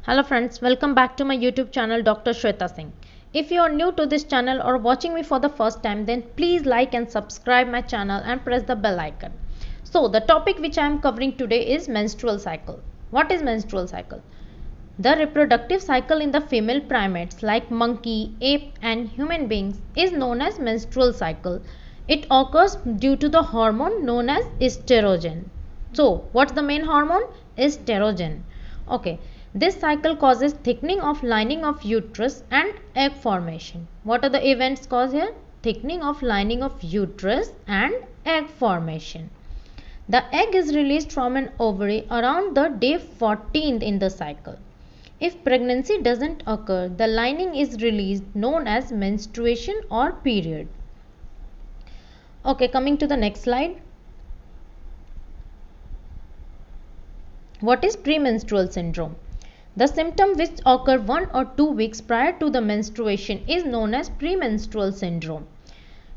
Hello friends, welcome back to my YouTube channel Dr. Shweta Singh. If you are new to this channel or watching me for the first time, then please like and subscribe my channel and press the bell icon. So the topic which I am covering today is menstrual cycle. What is menstrual cycle? The reproductive cycle in the female primates like monkey, ape and human beings is known as menstrual cycle. It occurs due to the hormone known as estrogen. So what's the main hormone? Estrogen. Okay. This cycle causes thickening of lining of uterus and egg formation. What are the events caused here? Thickening of lining of uterus and egg formation. The egg is released from an ovary around the day 14th in the cycle. If pregnancy doesn't occur, the lining is released, known as menstruation or period. Okay, coming to the next slide. What is premenstrual syndrome? The symptom which occur 1 or 2 weeks prior to the menstruation is known as premenstrual syndrome.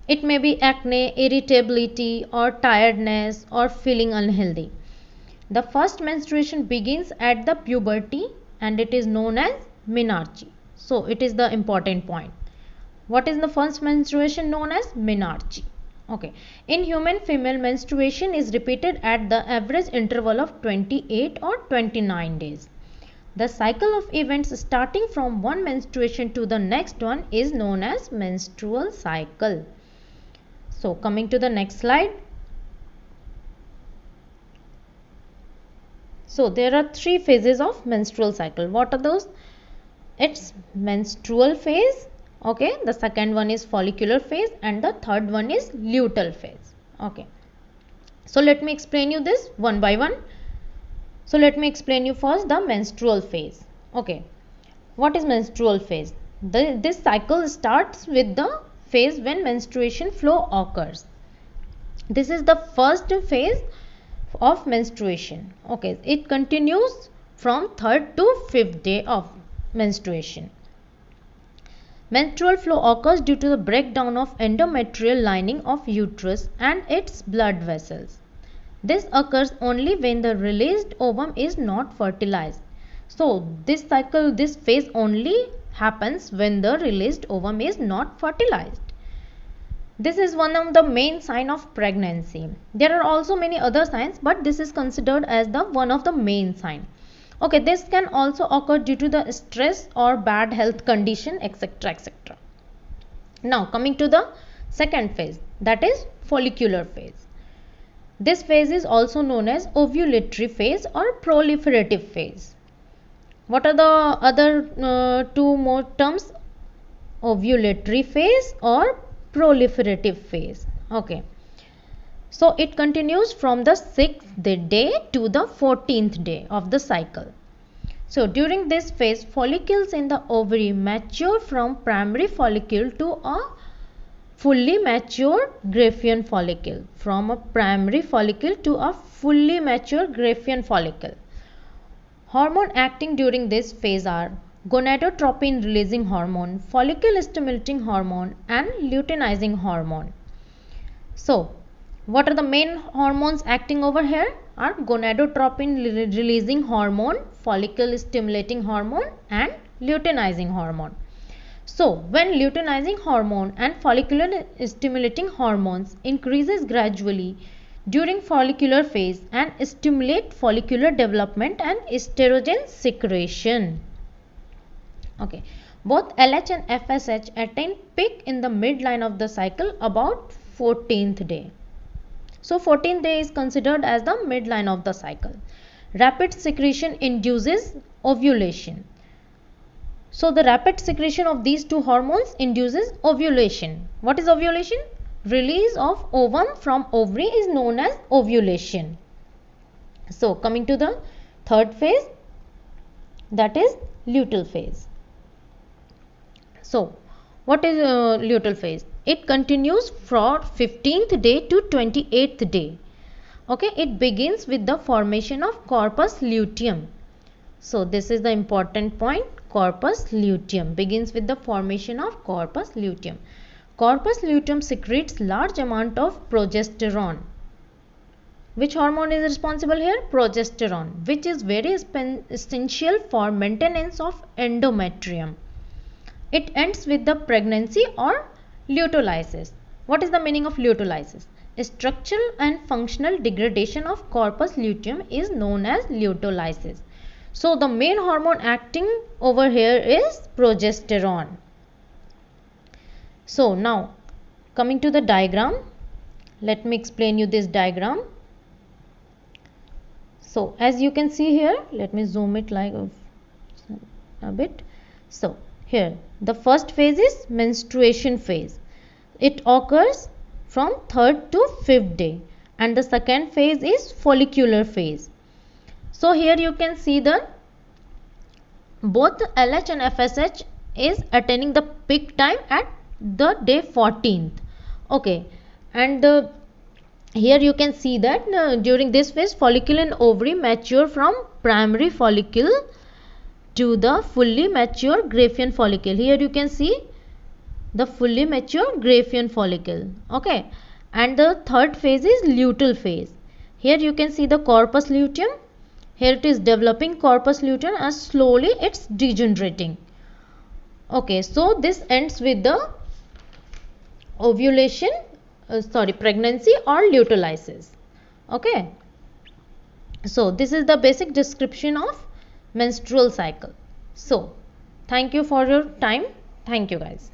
It may be acne, irritability or tiredness or feeling unhealthy. The first menstruation begins at the puberty and it is known as menarche. So it is the important point. What is the first menstruation known as? Menarche. Okay. In human, female menstruation is repeated at the average interval of 28 or 29 days. The cycle of events starting from one menstruation to the next one is known as menstrual cycle. So coming to the next slide. So there are 3 phases of menstrual cycle. What are those? It's menstrual phase. Okay. The second one is follicular phase and the third one is luteal phase. Okay. So let me explain you this one by one. So let me explain you first the menstrual phase. Okay. What is menstrual phase? This cycle starts with the phase when menstruation flow occurs. This is the first phase of menstruation. Okay. It continues from 3rd to 5th day of menstruation. Menstrual flow occurs due to the breakdown of endometrial lining of uterus and its blood vessels. This occurs only when the released ovum is not fertilized. So this cycle, this phase only happens when the released ovum is not fertilized. This is one of the main signs of pregnancy. There are also many other signs, but this is considered as the one of the main signs. Okay, this can also occur due to the stress or bad health condition, etc., etc. Now coming to the second phase, that is follicular phase. This phase is also known as ovulatory phase or proliferative phase. What are the other 2 more terms? Ovulatory phase or proliferative phase. Okay. So it continues from the 6th day to the 14th day of the cycle. So during this phase, follicles in the ovary mature from primary follicle to a fully mature Graafian follicle. From a primary follicle to a fully mature Graafian follicle. Hormone acting during this phase are gonadotropin releasing hormone, follicle stimulating hormone and luteinizing hormone. So what are the main hormones acting over here? Are gonadotropin releasing hormone, follicle stimulating hormone and luteinizing hormone. So when luteinizing hormone and follicular stimulating hormones increases gradually during follicular phase and stimulate follicular development and estrogen secretion. Okay. Both LH and FSH attain peak in the midline of the cycle about 14th day. So 14th day is considered as the midline of the cycle. Rapid secretion induces ovulation. So the rapid secretion of these 2 hormones induces ovulation. What is ovulation? Release of ovum from ovary is known as ovulation. So coming to the third phase, that is luteal phase. So what is luteal phase? It continues from 15th day to 28th day. Okay, it begins with the formation of corpus luteum. So this is the important point. Corpus luteum begins with the formation of corpus luteum. Corpus luteum secretes large amount of progesterone. Which hormone is responsible here? Progesterone, which is very essential for maintenance of endometrium. It ends with the pregnancy or luteolysis. What is the meaning of luteolysis? Structural and functional degradation of corpus luteum is known as luteolysis. So the main hormone acting over here is progesterone. So now coming to the diagram, let me explain you this diagram. So as you can see here, let me zoom it like a bit. So here the first phase is menstruation phase. It occurs from 3rd to 5th day, and the second phase is follicular phase. So here you can see the both LH and FSH is attaining the peak time at the day 14th. Okay, and here you can see that during this phase follicle and ovary mature from primary follicle to the fully mature Graafian follicle. Here you can see the fully mature Graafian follicle. Okay, and the third phase is luteal phase. Here you can see the corpus luteum. Here it is developing corpus luteum and slowly it's degenerating. Okay, so this ends with the ovulation, pregnancy or luteolysis. Okay, so this is the basic description of menstrual cycle. So thank you for your time. Thank you guys.